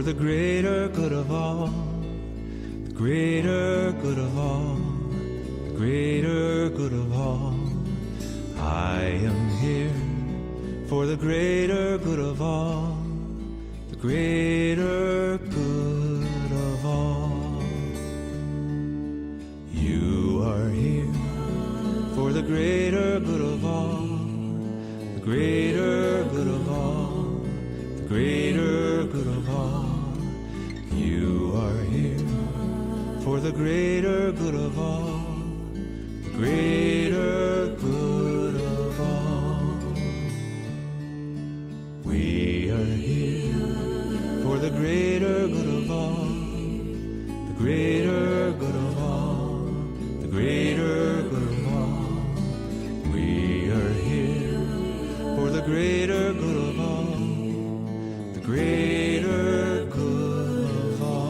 for the greater good of all, the greater good of all, the greater good of all. I am here for the greater good of all, the greater good of all. You are here for the greater good of all, the greater good of all, the greater good of all. You are here for the greater good of all, the greater good of all. We are here for the greater good of all, the greater good of all, the greater good of all. We are here for the greater good of all, the greater good of all.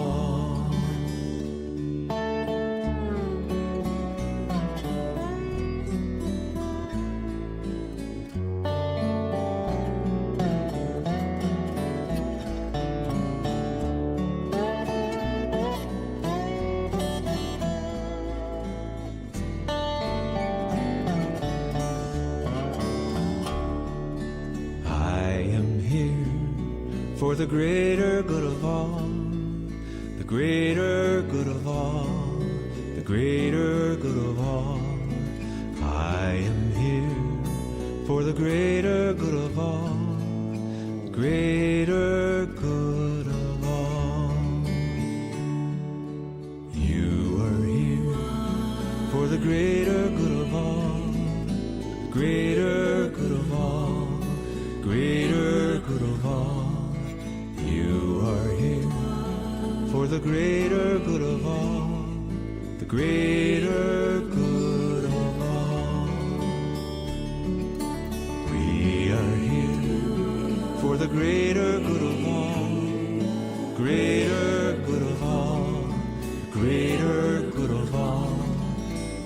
For the greater good of all, the greater good of all, the greater good of all. I am here for the greater good of all, the greater good of all. You are here for the greater good of all, the greater good of all, greater good of all. You are here for the greater good of all, the greater good of all. We are here for the greater good of all, greater good of all, greater good of all.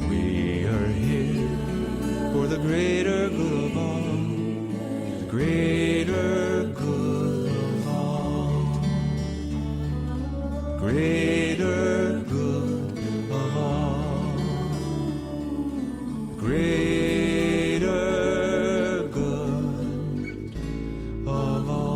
We are here for the greater good of all, the greater good of all. Greater good of all, greater good of all.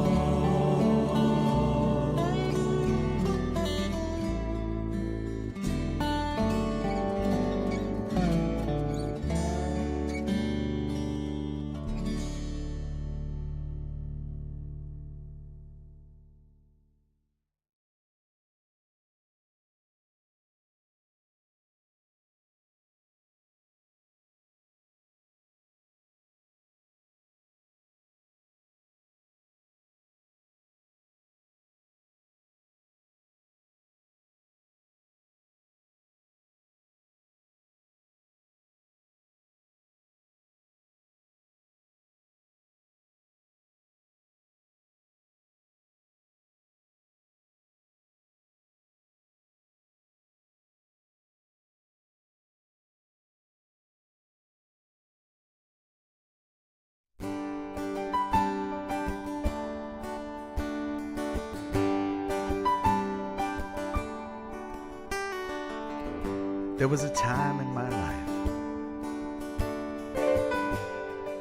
There was a time in my life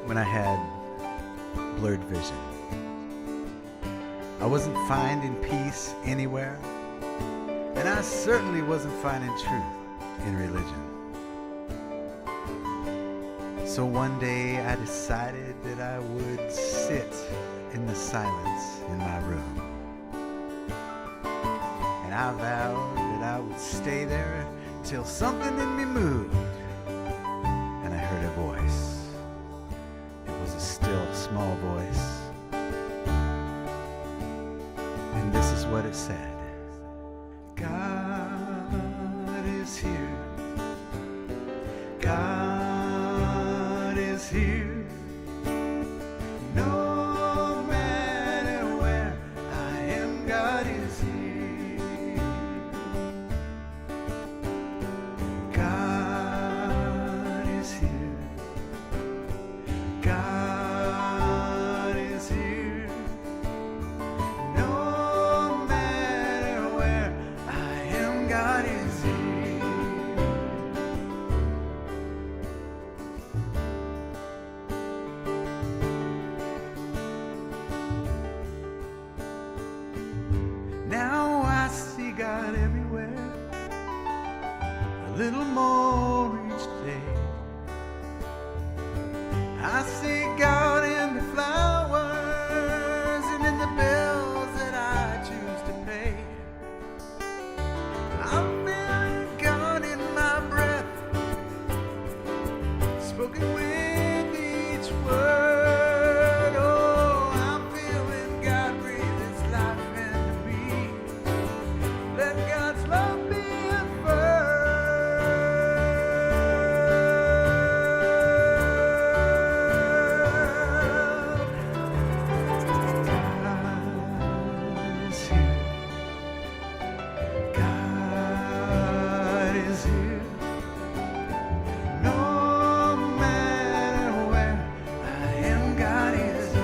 when I had blurred vision. I wasn't finding peace anywhere, and I certainly wasn't finding truth in religion. So one day I decided that I would sit in the silence in my room. And I vowed that I would stay there till something in me moved, and I heard a voice. It was a still, small voice, and this is what it said. God is here. God is here. No matter where I am, God is here. God is here. God is here. No matter little more each day. I see God in the flowers and in the bills that I choose to pay. I'm feeling God in my breath, spoken with each word. Oh, I'm feeling God breathe His life into me. Let God's love be affirmed. God is here. No matter where I am, God is here.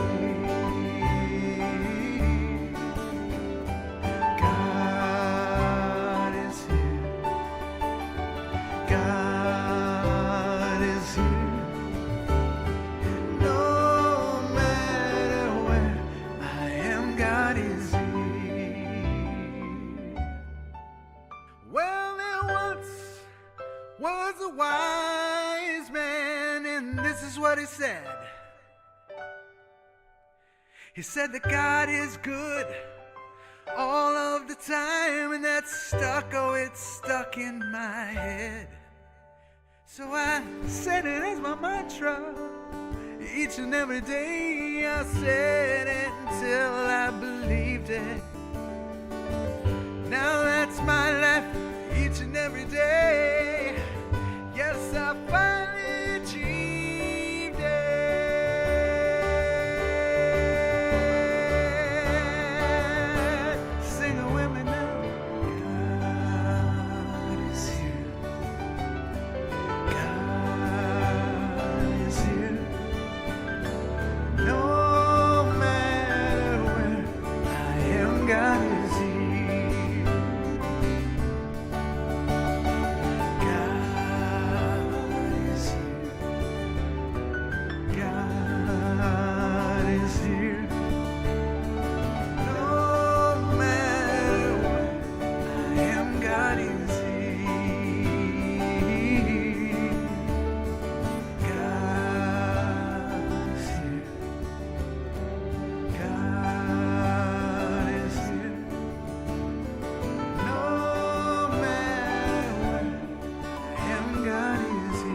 God is here. God is here. No matter where I am, God is here. Well, there once was a wise man, and this is what he said. He said that God is good all of the time, and that's stuck, oh, it's stuck in my head. So I said it as my mantra. Each and every day I said it until I believed it. Now that's my life each and every day. Yes, I finally achieved it. Sing it with me now. God is here. God is here. No matter where I am, God is here. God is here. God is here. No matter where I am, God is here. God is here. God is here. No matter where I am, God is here.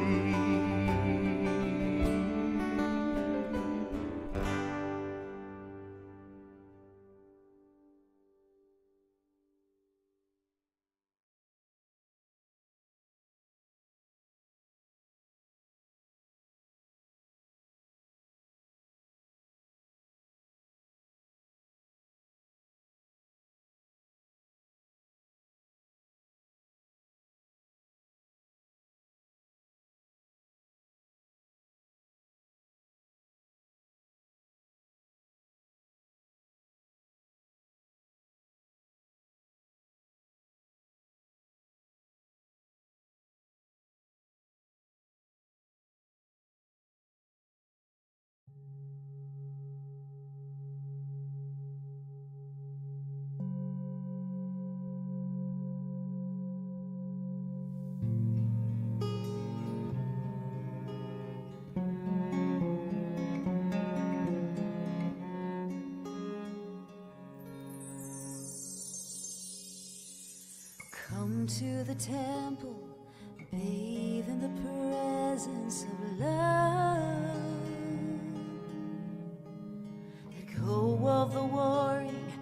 Come to the temple, bathe in the presence of love. Let go of the warring,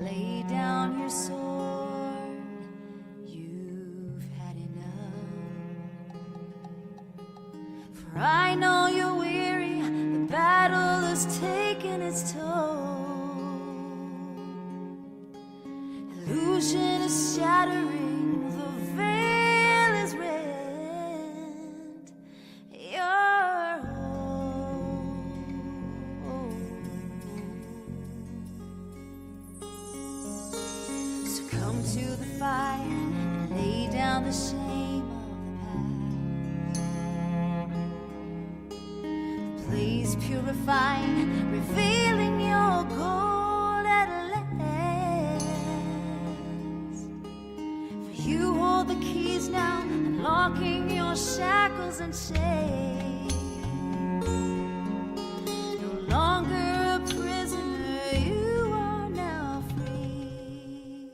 lay down your sword. You've had enough. For I know you're weary, the battle has taken its toll. Illusion is shattering, the veil is rent. You're whole. So come to the fire and lay down the shame of the past. The blaze purifying, revealing your gold at last. For you hold the keys now, unlock shackles and chains. No longer a prisoner, you are now free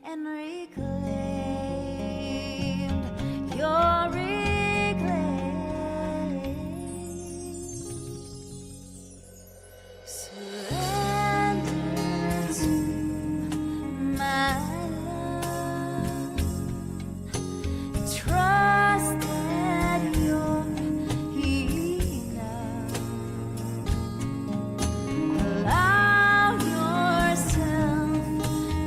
and reclaimed. You're reclaimed. Surrender to my love. Trust that you're enough. Allow yourself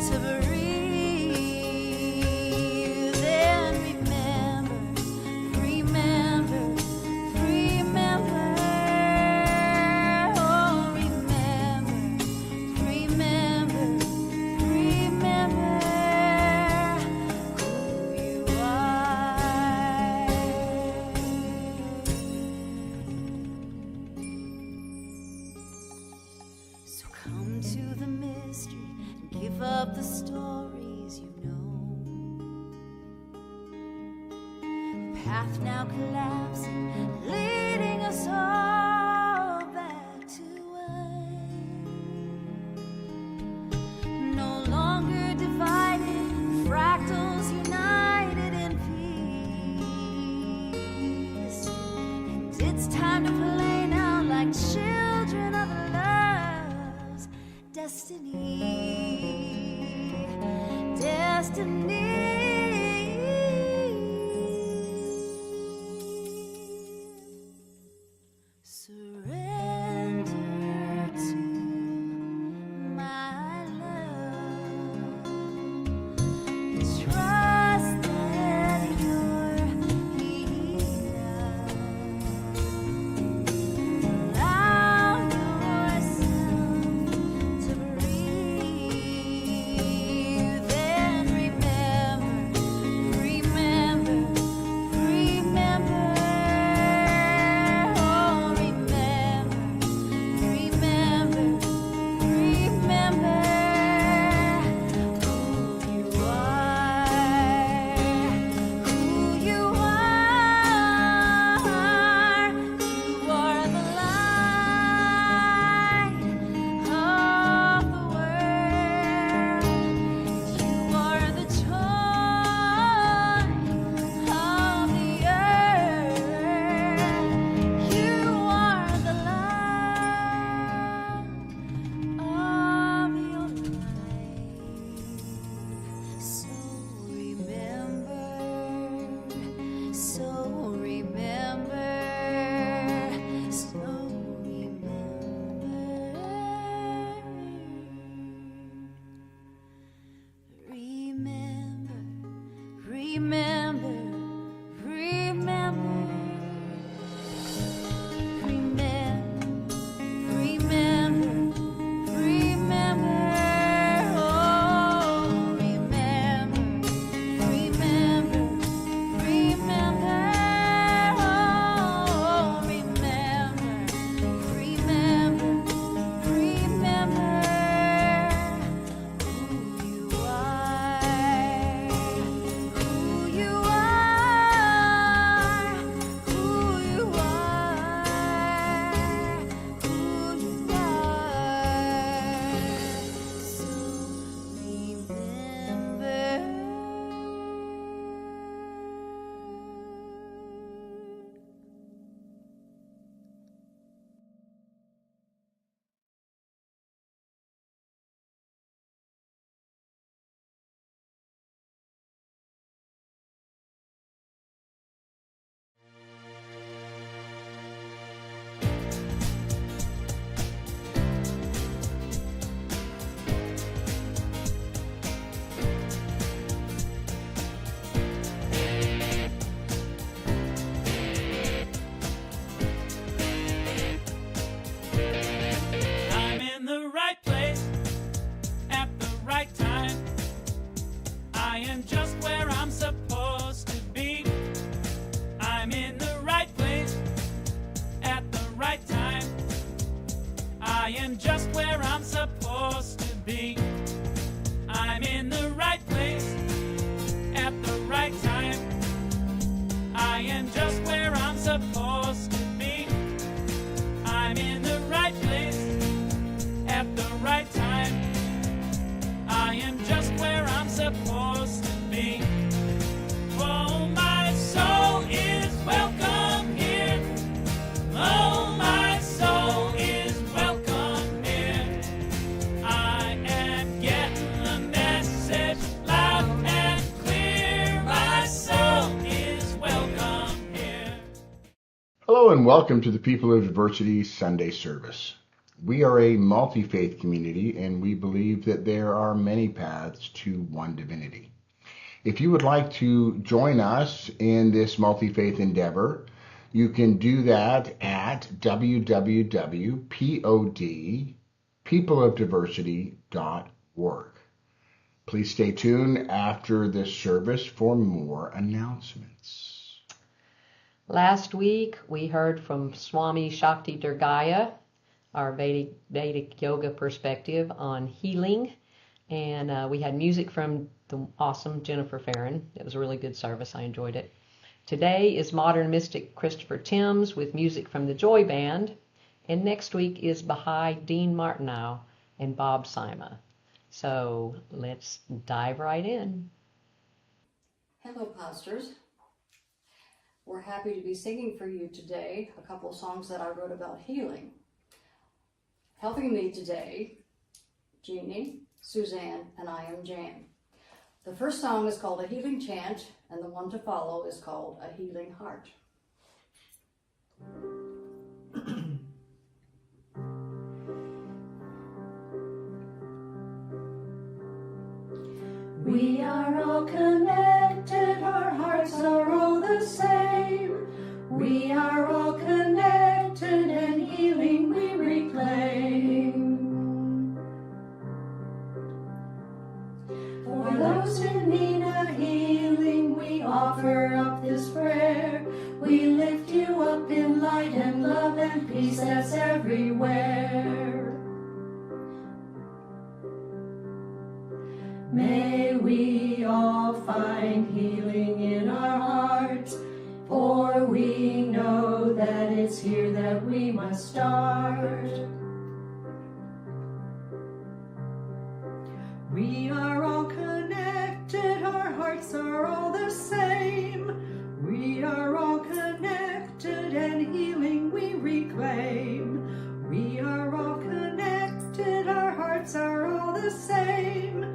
to breathe and remember, remember, remember, oh, remember, remember, remember who you are. So come to the mystery and give up the stories you know. The path now collapsing, leading us all back to one. No longer divided, fractals united in peace. And it's time to play now like children of love's destiny. Destiny. supposed to be. I'm in the right place at the right time. I am just where I'm supposed to be. Oh, my soul is welcome here. Oh, my soul is welcome here. I am getting the message loud and clear. My soul is welcome here. Hello and welcome to the People of Diversity Sunday service. We are a multi-faith community and we believe that there are many paths to one divinity. If you would like to join us in this multi-faith endeavor, you can do that at www.peopleofdiversity.org. Please stay tuned after this service for more announcements. Last week, we heard from Swami Shakti Durgaya, our Vedic yoga perspective on healing, and we had music from the awesome Jennifer Farron. It was a really good service. I enjoyed it. Today is modern mystic Christopher Timms with music from the Joy Band, and next week is Baha'i Dean Martineau and Bob Sima. So let's dive right in. Hello, pastors. We're happy to be singing for you today a couple songs that I wrote about healing. Helping me today, Jeannie, Suzanne, and I am Jan. The first song is called A Healing Chant, and the one to follow is called A Healing Heart. We are all connected, our hearts are all the same. We are all connected, and healing we reclaim. For those who need a healing, we offer up this prayer. We lift you up in light and love and peace that's everywhere. May we all find healing in our hearts, for we know that it's here that we must start. We are all connected, our hearts are all the same. We are all connected, and healing we reclaim. We are all connected, our hearts are all the same.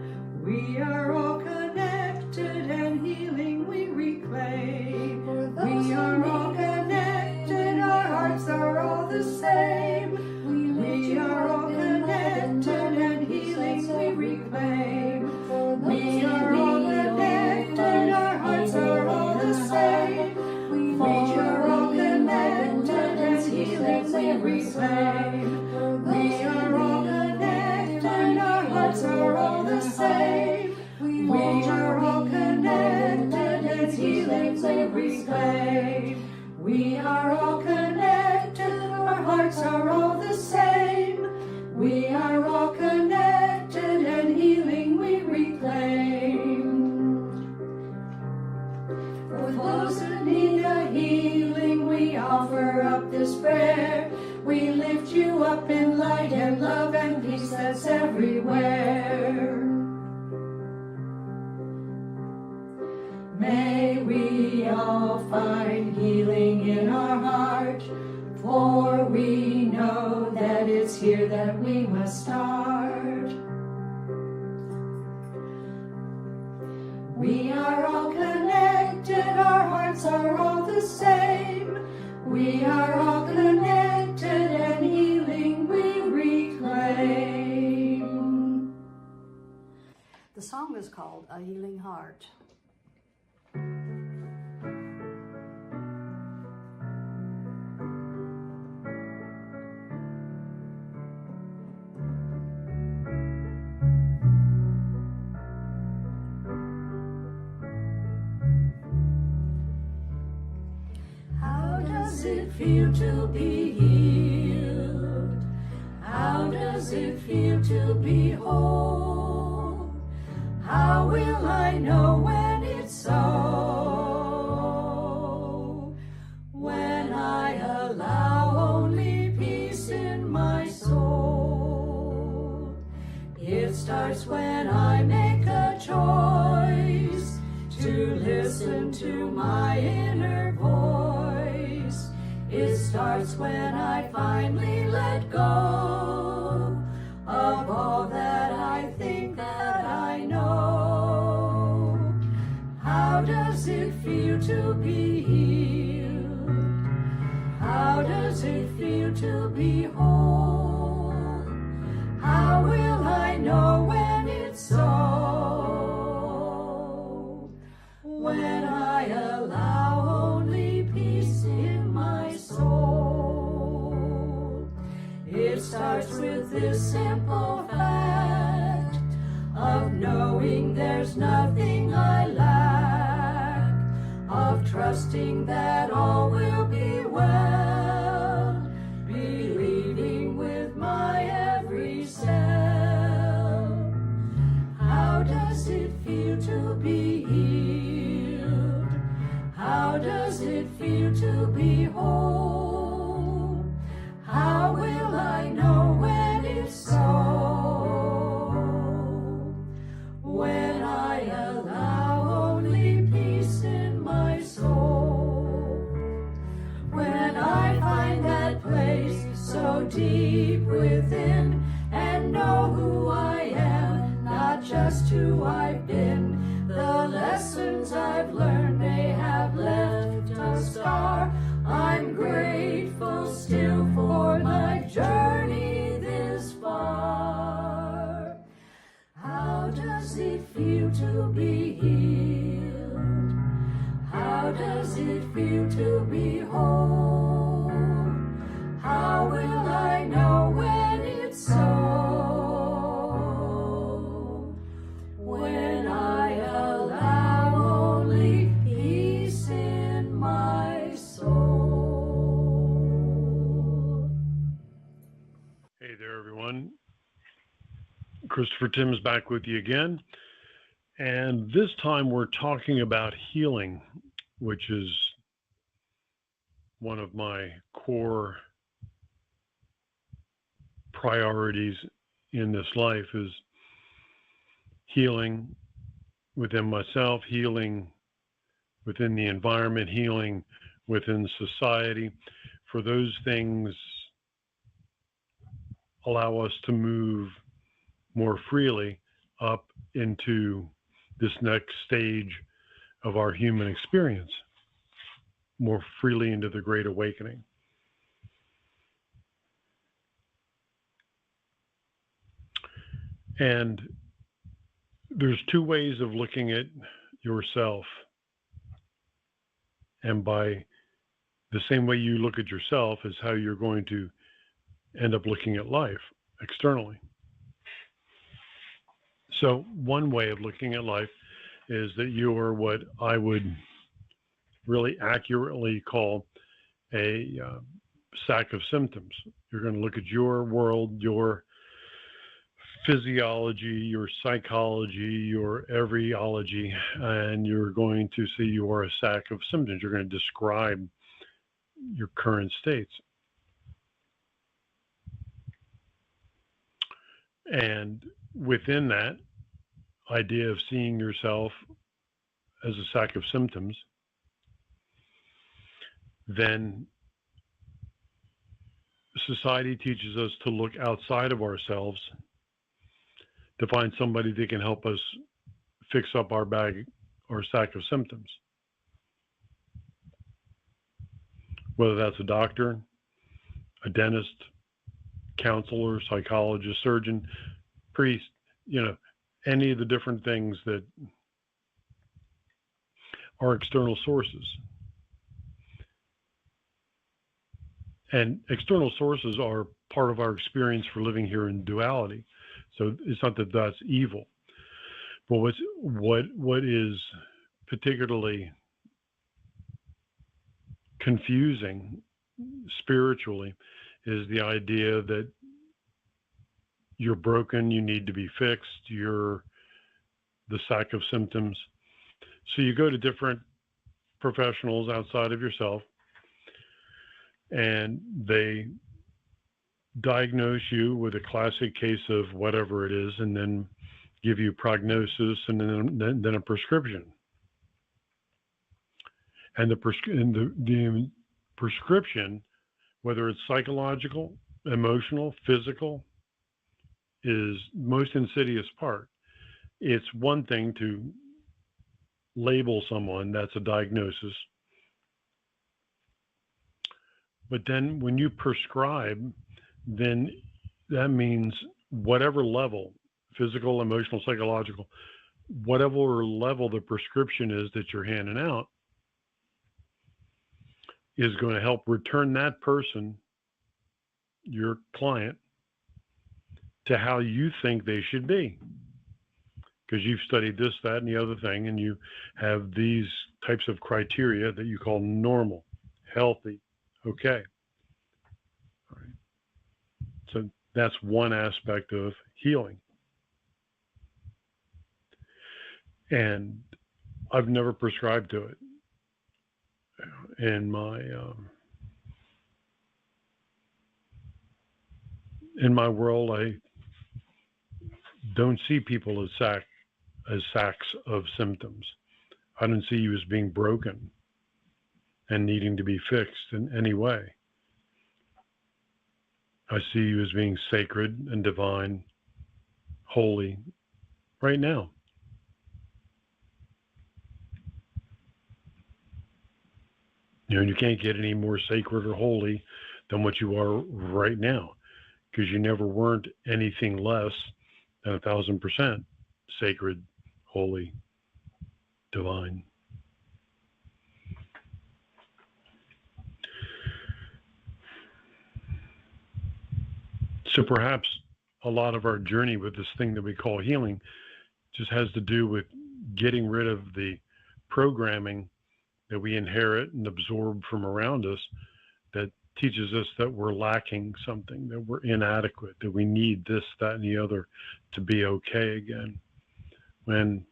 We are all connected, and healing we reclaim. We are all connected, our hearts are all the same. We are all connected, and healing we reclaim. We are all connected, our hearts are all the same. We are all connected, and healing we reclaim. We are all connected, our hearts are all the same. We are all connected, and healing we reclaim. We are all connected, our hearts are all the same. We are all connected, and healing we reclaim. For those who need a healing, we offer up this prayer. We lift you up in light and love and peace that's everywhere. May we all find healing in our heart, for we know that it's here that we must start. We are all connected, our hearts are all the same. We are all connected, and healing we reclaim. The song is called A Healing Heart. How does it feel to be healed? How does it feel to be whole? How will I know when it's so? When my inner voice. It starts when I finally let go of all that I think that I know. How does it feel to be healed? How does it feel to be whole? How will I know when it's so? When I allow only peace in my soul. It starts with this simple fact of knowing there's nothing I lack, of trusting that all will be well, believing with my every cell. How does it feel to be healed? How does it feel to be whole? How will I know when it's so? When I allow only peace in my soul. When I find that place so deep within and know who I am, not just who I've been. The lessons I've learned, they have left a scar. I'm grateful still for my journey this far. How does it feel to be healed? How does it feel to be whole? How will I know when it's so? When I allow only peace in my soul. Hey there, everyone. Christopher Timms back with you again. And this time we're talking about healing, which is one of my core priorities in this life, is healing within myself, healing within the environment, healing within society. For those things allow us to move more freely up into this next stage of our human experience, more freely into the Great Awakening. And there's two ways of looking at yourself. And by the same way you look at yourself is how you're going to end up looking at life externally. So one way of looking at life is that you're what I would really accurately call a sack of symptoms. You're going to look at your world, your physiology, your psychology, your everyology, and you're going to see you are a sack of symptoms. You're going to describe your current states. And within that idea of seeing yourself as a sack of symptoms, then society teaches us to look outside of ourselves to find somebody that can help us fix up our bag or sack of symptoms. Whether that's a doctor, a dentist, counselor, psychologist, surgeon, priest, any of the different things that are external sources. And external sources are part of our experience for living here in duality. So it's not that that's evil. But what is particularly confusing spiritually is the idea that you're broken, you need to be fixed, you're the sack of symptoms. So you go to different professionals outside of yourself, and they diagnose you with a classic case of whatever it is, and then give you prognosis and then a prescription. And the prescription, whether it's psychological, emotional, physical, is most insidious part. It's one thing to label someone, that's a diagnosis. But then when you prescribe, then that means whatever level, physical, emotional, psychological, whatever level the prescription is that you're handing out, is going to help return that person, your client, to how you think they should be. Because you've studied this, that, and the other thing, and you have these types of criteria that you call normal, healthy, okay. All right. So that's one aspect of healing. And I've never prescribed to it. In my world, I don't see people as sacks of symptoms. I don't see you as being broken and needing to be fixed in any way. I see you as being sacred and divine, holy, right now. You know, you can't get any more sacred or holy than what you are right now, because you never weren't anything less than 1,000% sacred, holy, divine. So perhaps a lot of our journey with this thing that we call healing just has to do with getting rid of the programming that we inherit and absorb from around us that teaches us that we're lacking something, that we're inadequate, that we need this, that, and the other to be okay again. When,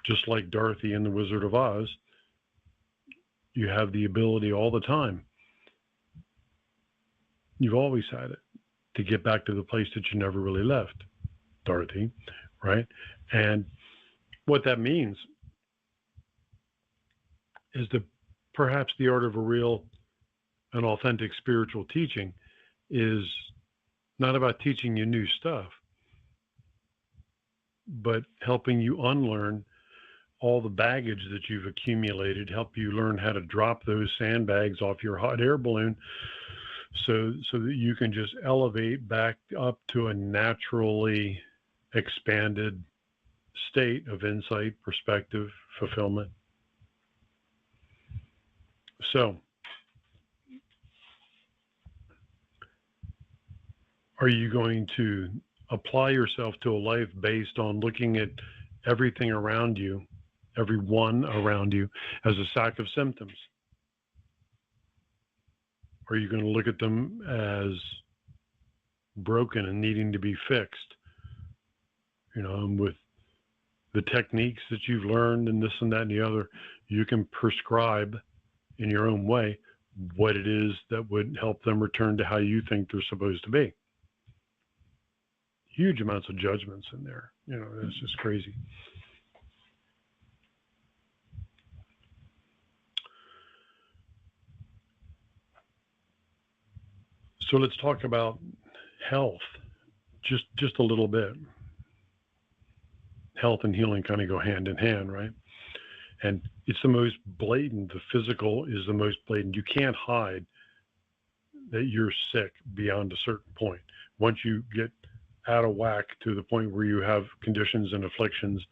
just like Dorothy in The Wizard of Oz, you have the ability all the time, you've always had it, to get back to the place that you never really left, Dorothy, right? And what that means is that perhaps the art of a real and authentic spiritual teaching is not about teaching you new stuff, but helping you unlearn all the baggage that you've accumulated, help you learn how to drop those sandbags off your hot air balloon so that you can just elevate back up to a naturally expanded state of insight, perspective, fulfillment. So, are you going to apply yourself to a life based on looking at everything around you, everyone around you, as a sack of symptoms? Or are you going to look at them as broken and needing to be fixed? You know, and with the techniques that you've learned and this and that and the other, you can prescribe in your own way what it is that would help them return to how you think they're supposed to be. Huge amounts of judgments in there. You know, it's just crazy. So let's talk about health just a little bit. Health and healing kind of go hand in hand, right? And it's the most blatant. The physical is the most blatant. You can't hide that you're sick beyond a certain point. Once you get out of whack to the point where you have conditions and afflictions,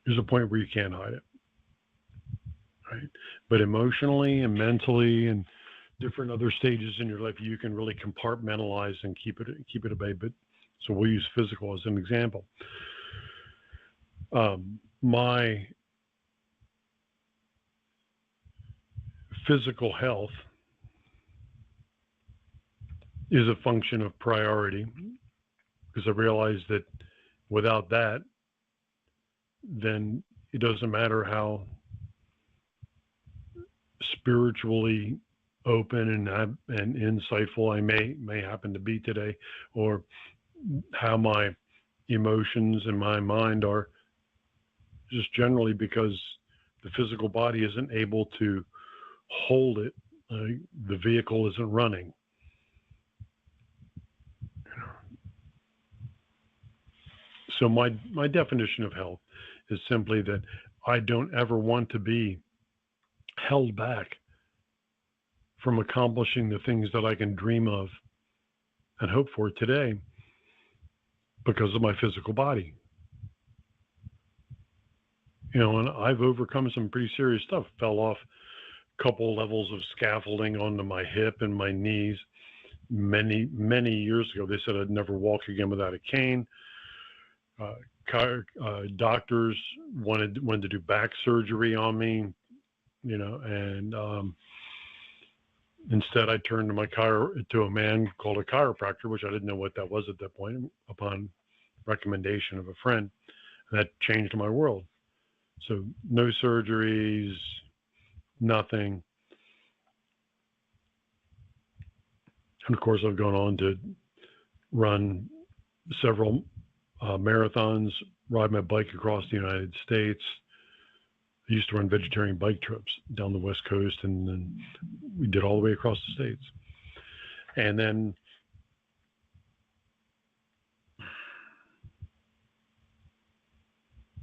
there's a point where you can't hide it, right? But emotionally and mentally and different other stages in your life, you can really compartmentalize and keep it at bay. But so we'll use physical as an example. My physical health is a function of priority, because I realize that without that, then it doesn't matter how spiritually open and insightful I may happen to be today, or how my emotions and my mind are, just generally because the physical body isn't able to hold it, the vehicle isn't running. So my definition of health is simply that I don't ever want to be held back from accomplishing the things that I can dream of and hope for today because of my physical body. You know, and I've overcome some pretty serious stuff. Fell off a couple levels of scaffolding onto my hip and my knees many, many years ago. They said I'd never walk again without a cane. Doctors wanted to do back surgery on me, you know, and instead I turned to a man called a chiropractor, which I didn't know what that was at that point, upon recommendation of a friend. And that changed my world. So no surgeries, nothing. And of course, I've gone on to run several marathons, ride my bike across the United States. I used to run vegetarian bike trips down the West Coast, and then we did all the way across the States. And then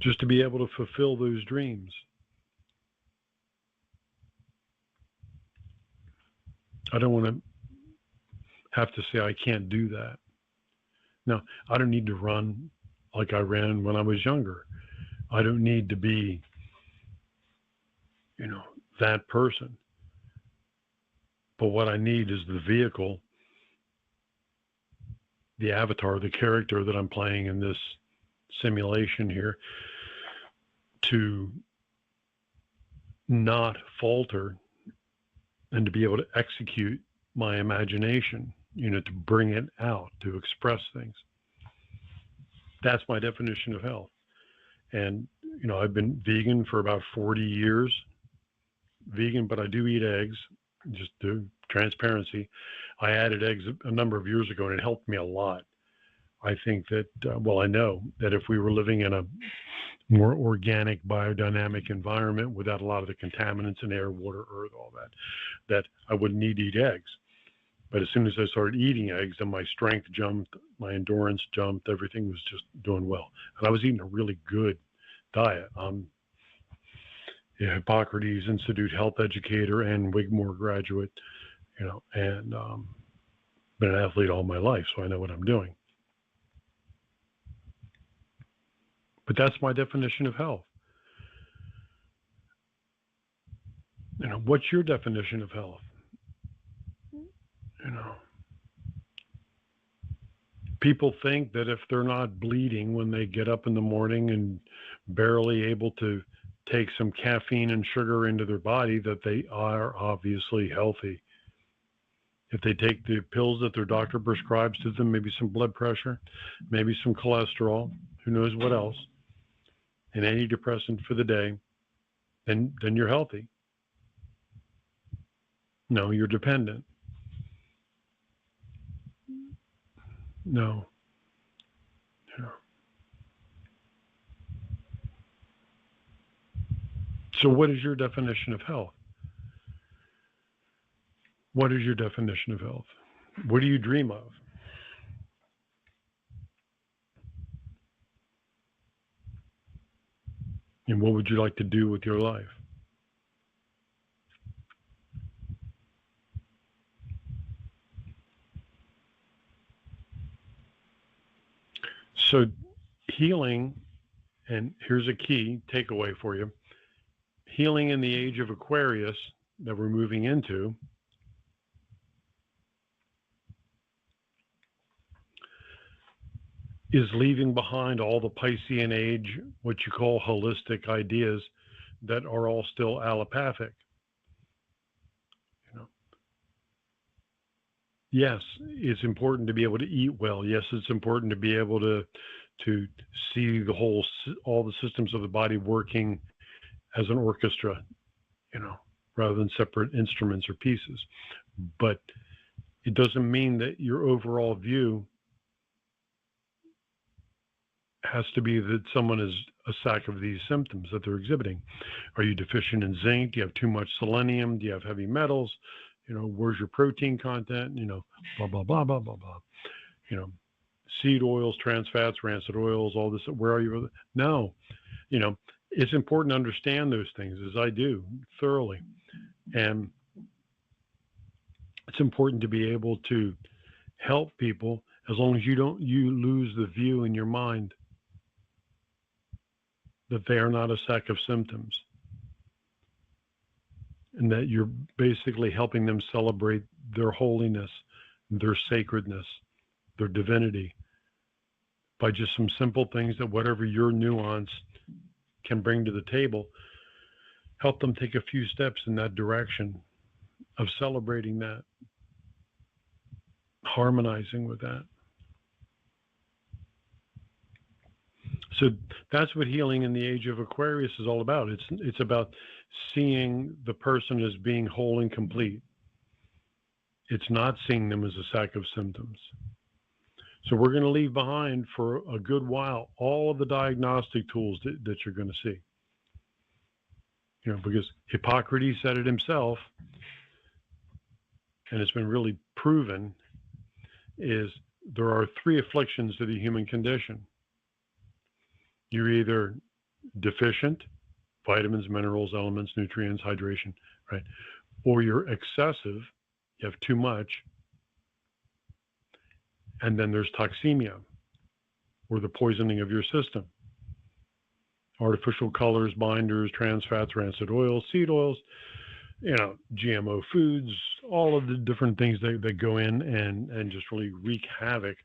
just to be able to fulfill those dreams. I don't want to have to say I can't do that. No, I don't need to run like I ran when I was younger. I don't need to be, you know, that person. But what I need is the vehicle, the avatar, the character that I'm playing in this simulation here, to not falter and to be able to execute my imagination, you know, to bring it out, to express things. That's my definition of health. And, you know, I've been vegan for about 40 years. Vegan, but I do eat eggs, just to transparency. I added eggs a number of years ago, and it helped me a lot. I think that, I know that if we were living in a more organic, biodynamic environment without a lot of the contaminants in air, water, earth, all that I wouldn't need to eat eggs. But as soon as I started eating eggs, then my strength jumped, my endurance jumped, everything was just doing well. And I was eating a really good diet. I'm a Hippocrates Institute health educator and Wigmore graduate, you know, and been an athlete all my life, so I know what I'm doing. But that's my definition of health. You know, what's your definition of health? You know, people think that if they're not bleeding when they get up in the morning and barely able to take some caffeine and sugar into their body, that they are obviously healthy. If they take the pills that their doctor prescribes to them, maybe some blood pressure, maybe some cholesterol, who knows what else, and antidepressant for the day, then you're healthy. No, you're dependent. No. Yeah. So what is your definition of health? What is your definition of health? What do you dream of? And what would you like to do with your life? So healing, and here's a key takeaway for you, healing in the age of Aquarius that we're moving into is leaving behind all the Piscean age, what you call holistic ideas that are all still allopathic. You know, yes, it's important to be able to eat well. Yes, it's important to be able to see all the systems of the body working as an orchestra, you know, rather than separate instruments or pieces. But it doesn't mean that your overall view has to be that someone is a sack of these symptoms that they're exhibiting. Are you deficient in zinc? Do you have too much selenium? Do you have heavy metals? Where's your protein content? Blah, blah, blah, blah, blah, blah. Seed oils, trans fats, rancid oils, all this. Where are you? No, it's important to understand those things, as I do thoroughly. And it's important to be able to help people as long as you lose the view in your mind that they are not a sack of symptoms, and that you're basically helping them celebrate their holiness, their sacredness, their divinity by just some simple things that whatever your nuance can bring to the table, help them take a few steps in that direction of celebrating that, harmonizing with that. So that's what healing in the age of Aquarius is all about. It's about seeing the person as being whole and complete. It's not seeing them as a sack of symptoms. So we're going to leave behind for a good while all of the diagnostic tools that you're going to see. Because Hippocrates said it himself, and it's been really proven, is there are 3 afflictions to the human condition. You're either deficient, vitamins, minerals, elements, nutrients, hydration, right? Or you're excessive, you have too much. And then there's toxemia, or the poisoning of your system. Artificial colors, binders, trans fats, rancid oils, seed oils, GMO foods, all of the different things that go in and just really wreak havoc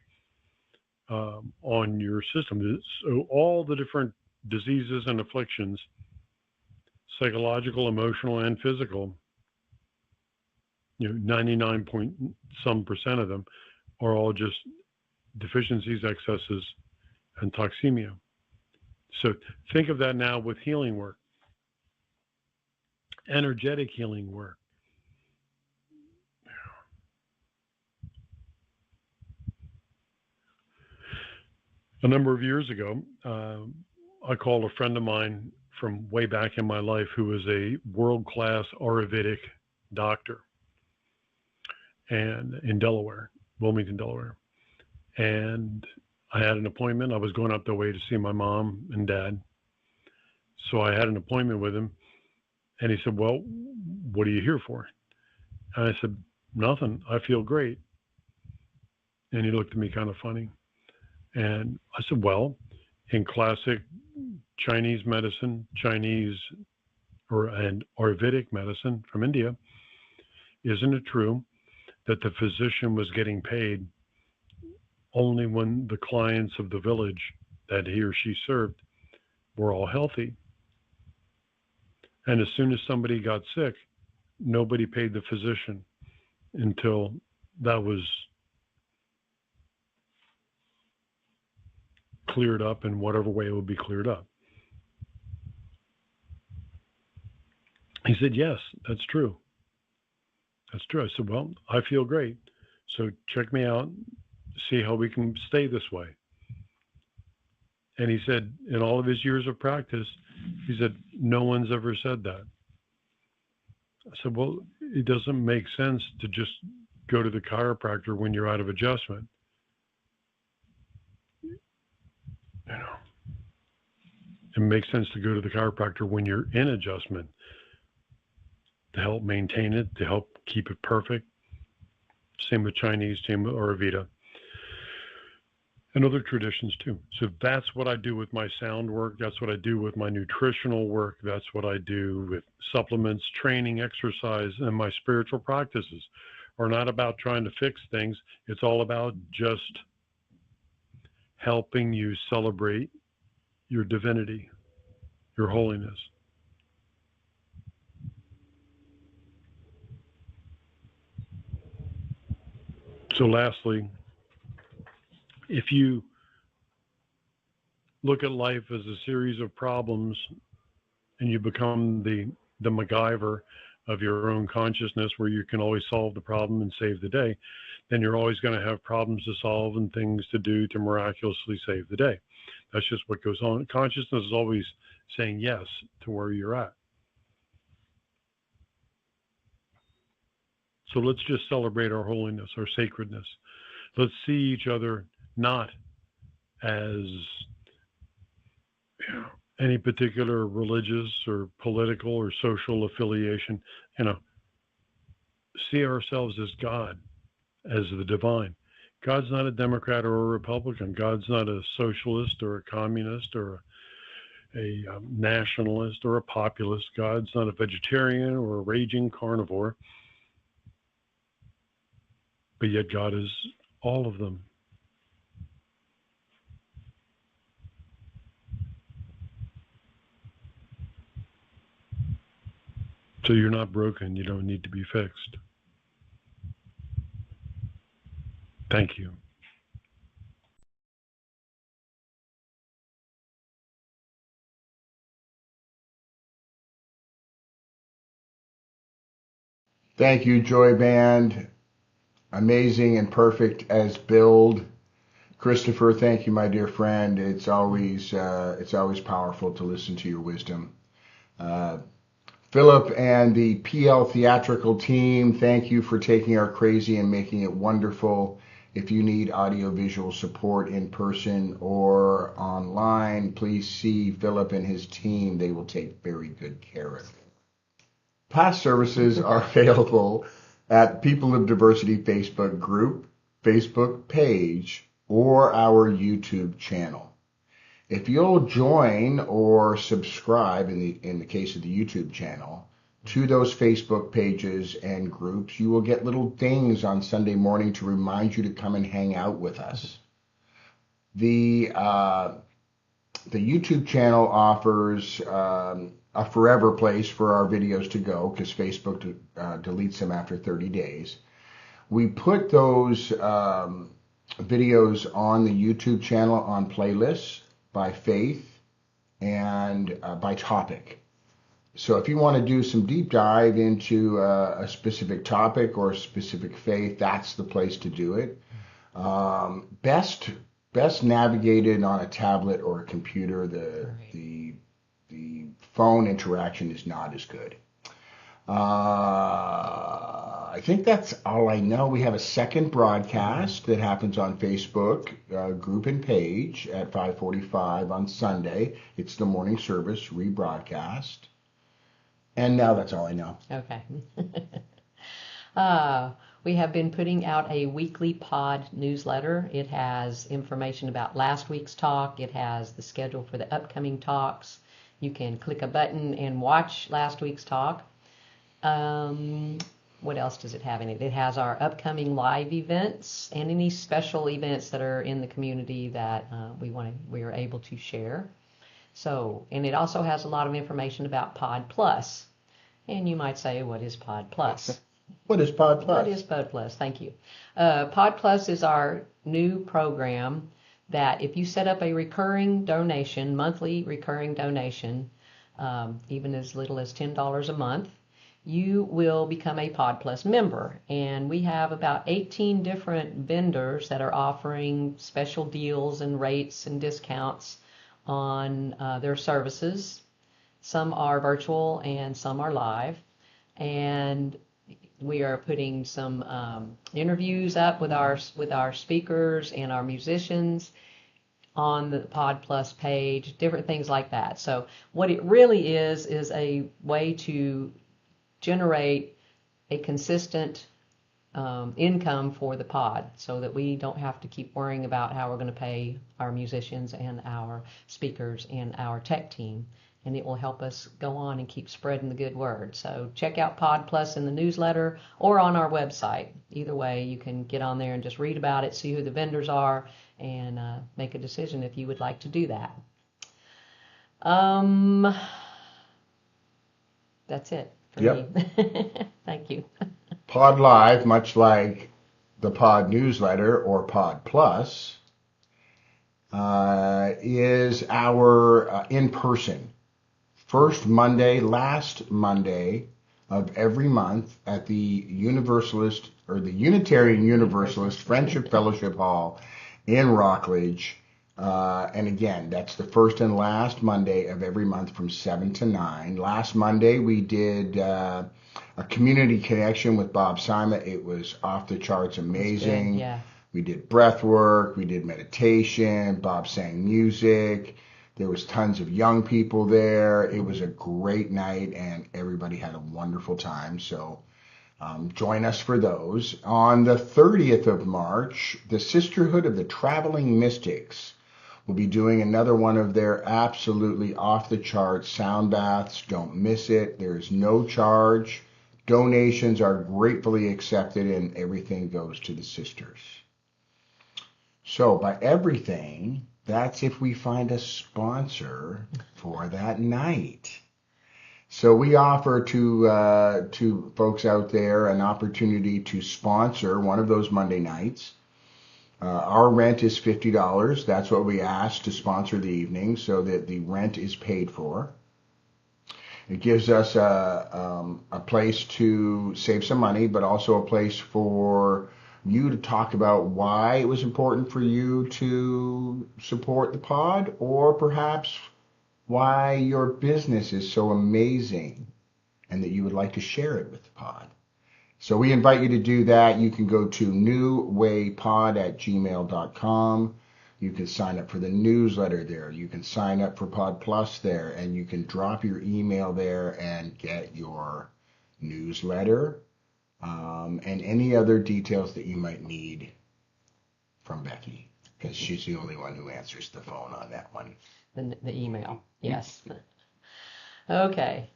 on your system. So all the different diseases and afflictions, psychological, emotional, and physical, 99% of them are all just deficiencies, excesses, and toxemia. So think of that now with healing work, energetic healing work. A number of years ago, I called a friend of mine from way back in my life who was a world-class Ayurvedic doctor and in Delaware, Wilmington, Delaware. And I had an appointment. I was going up the way to see my mom and dad. So I had an appointment with him, and he said, "Well, what are you here for?" And I said, "Nothing. I feel great." And he looked at me kind of funny. And I said, "Well, in classic Chinese medicine, and Ayurvedic medicine from India, isn't it true that the physician was getting paid only when the clients of the village that he or she served were all healthy? And as soon as somebody got sick, nobody paid the physician until that was cleared up in whatever way it would be cleared up." He said, "Yes, that's true. That's true." I said, "Well, I feel great. So check me out, see how we can stay this way." And he said, in all of his years of practice, he said, "No one's ever said that." I said, "Well, it doesn't make sense to just go to the chiropractor when you're out of adjustment. It makes sense to go to the chiropractor when you're in adjustment to help maintain it, to help keep it perfect." Same with Chinese, same with Ayurveda, and other traditions too. So that's what I do with my sound work. That's what I do with my nutritional work. That's what I do with supplements, training, exercise, and my spiritual practices are not about trying to fix things. It's all about just helping you celebrate your divinity, your holiness. So lastly, if you look at life as a series of problems and you become the MacGyver of your own consciousness, where you can always solve the problem and save the day, then you're always going to have problems to solve and things to do to miraculously save the day. That's just what goes on. Consciousness is always saying yes to where you're at. So let's just celebrate our holiness, our sacredness. Let's see each other not as any particular religious or political or social affiliation. See ourselves as God, as the divine. God's not a Democrat or a Republican. God's not a socialist or a communist or a nationalist or a populist. God's not a vegetarian or a raging carnivore. But yet God is all of them. So you're not broken. You don't need to be fixed. Thank you. Thank you, Joy Band. Amazing and perfect as build. Christopher, thank you, my dear friend. It's always powerful to listen to your wisdom. Philip and the PL Theatrical team, thank you for taking our crazy and making it wonderful. If you need audiovisual support in person or online, please see Philip and his team. They will take very good care of you. Past services are available at People of Diversity Facebook group, Facebook page, or our YouTube channel. If you'll join or subscribe, in the case of the YouTube channel, to those Facebook pages and groups, you will get little dings on Sunday morning to remind you to come and hang out with us. The YouTube channel offers a forever place for our videos to go because Facebook deletes them after 30 days. We put those videos on the YouTube channel on playlists by faith and by topic. So if you want to do some deep dive into a specific topic or a specific faith, that's the place to do it. Best navigated on a tablet or a computer. The phone interaction is not as good. I think that's all I know. We have a second broadcast that happens on Facebook group and page at 5:45 on Sunday. It's the morning service rebroadcast. And now that's all I know. Okay. We have been putting out a weekly pod newsletter. It has information about last week's talk. It has the schedule for the upcoming talks. You can click a button and watch last week's talk. What else does it have in it? It has our upcoming live events and any special events that are in the community that we are able to share. So, and it also has a lot of information about Pod Plus. And you might say, what is Pod Plus? What is Pod Plus? What is Pod Plus? Thank you. Pod Plus is our new program that if you set up a recurring donation, monthly recurring donation, even as little as $10 a month, you will become a Pod Plus member. And we have about 18 different vendors that are offering special deals and rates and discounts on their services. Some are virtual and some are live. And we are putting some interviews up with our speakers and our musicians on the Pod Plus page, different things like that. So what it really is a way to generate a consistent income for the pod so that we don't have to keep worrying about how we're going to pay our musicians and our speakers and our tech team. And it will help us go on and keep spreading the good word. So check out Pod Plus in the newsletter or on our website. Either way, you can get on there and just read about it, see who the vendors are, and make a decision if you would like to do that. That's it for me. Thank you. Pod Live, much like the Pod newsletter or Pod Plus, is our in-person last Monday of every month at the Universalist or the Unitarian Universalist Friendship Fellowship Hall in Rockledge. And again, that's the first and last Monday of every month from 7 to 9. Last Monday, we did a community connection with Bob Simon. It was off the charts amazing. Good, yeah. We did breath work. We did meditation. Bob sang music. There was tons of young people there. It was a great night, and everybody had a wonderful time. So join us for those. On the 30th of March, the Sisterhood of the Traveling Mystics will be doing another one of their absolutely off-the-charts sound baths. Don't miss it. There is no charge. Donations are gratefully accepted, and everything goes to the sisters. So by everything, that's if we find a sponsor for that night. So we offer to folks out there an opportunity to sponsor one of those Monday nights. Our rent is $50. That's what we ask to sponsor the evening, so that the rent is paid for. It gives us a place to save some money, but also a place for you to talk about why it was important for you to support the pod, or perhaps why your business is so amazing and that you would like to share it with the pod. So we invite you to do that. You can go to newwaypod@gmail.com. You can sign up for the newsletter there. You can sign up for Pod Plus there, and you can drop your email there and get your newsletter and any other details that you might need from Becky, because she's the only one who answers the phone on that one. The email, yes. Okay.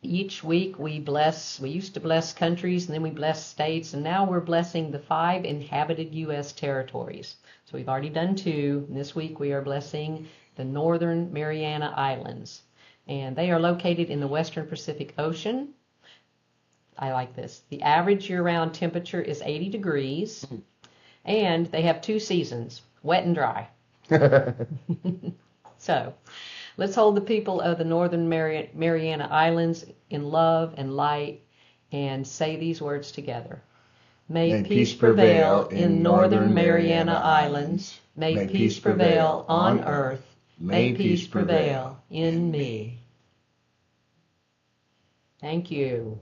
Each week we used to bless countries, and then we blessed states, and now we're blessing the 5 inhabited U.S. territories. So we've already done 2. And this week we are blessing the Northern Mariana Islands, and they are located in the Western Pacific Ocean. I like this. The average year-round temperature is 80 degrees, and they have 2 seasons, wet and dry. So let's hold the people of the Northern Mariana Islands in love and light, and say these words together. May peace prevail in Northern Mariana Islands. May peace prevail on earth. May peace prevail in me. Thank you.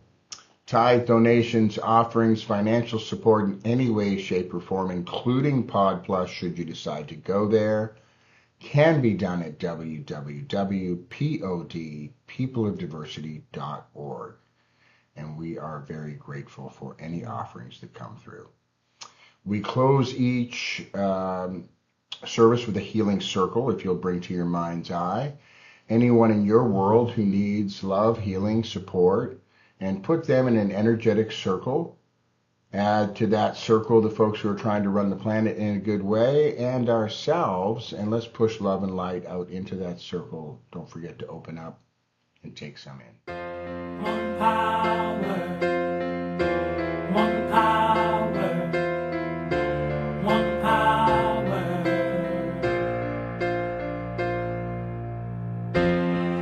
Tithe, donations, offerings, financial support in any way, shape, or form, including Pod Plus, should you decide to go there, can be done at www.peopleofdiversity.org. And we are very grateful for any offerings that come through. We close each service with a healing circle, if you'll bring to your mind's eye anyone in your world who needs love, healing, support, and put them in an energetic circle. Add to that circle the folks who are trying to run the planet in a good way, and ourselves, and let's push love and light out into that circle. Don't forget to open up and take some in. One power, one power, one power,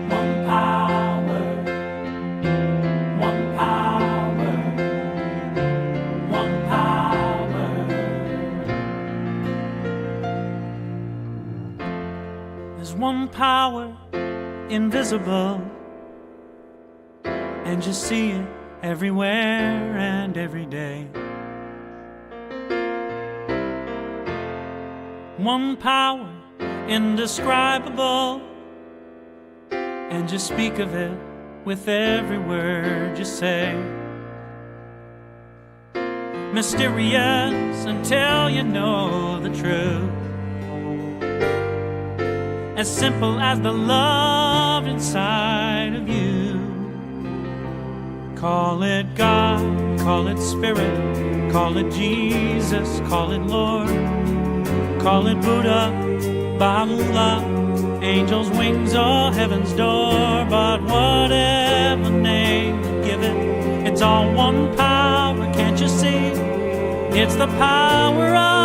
one power, one power, one power. There's one power invisible, and you see it everywhere and every day. One power indescribable, and you speak of it with every word you say. Mysterious until you know the truth, as simple as the love inside of you. Call it God, call it Spirit, call it Jesus, call it Lord, call it Buddha, Baha'u'llah, angels' wings or heaven's door. But whatever name you give it, it's all one power, can't you see? It's the power of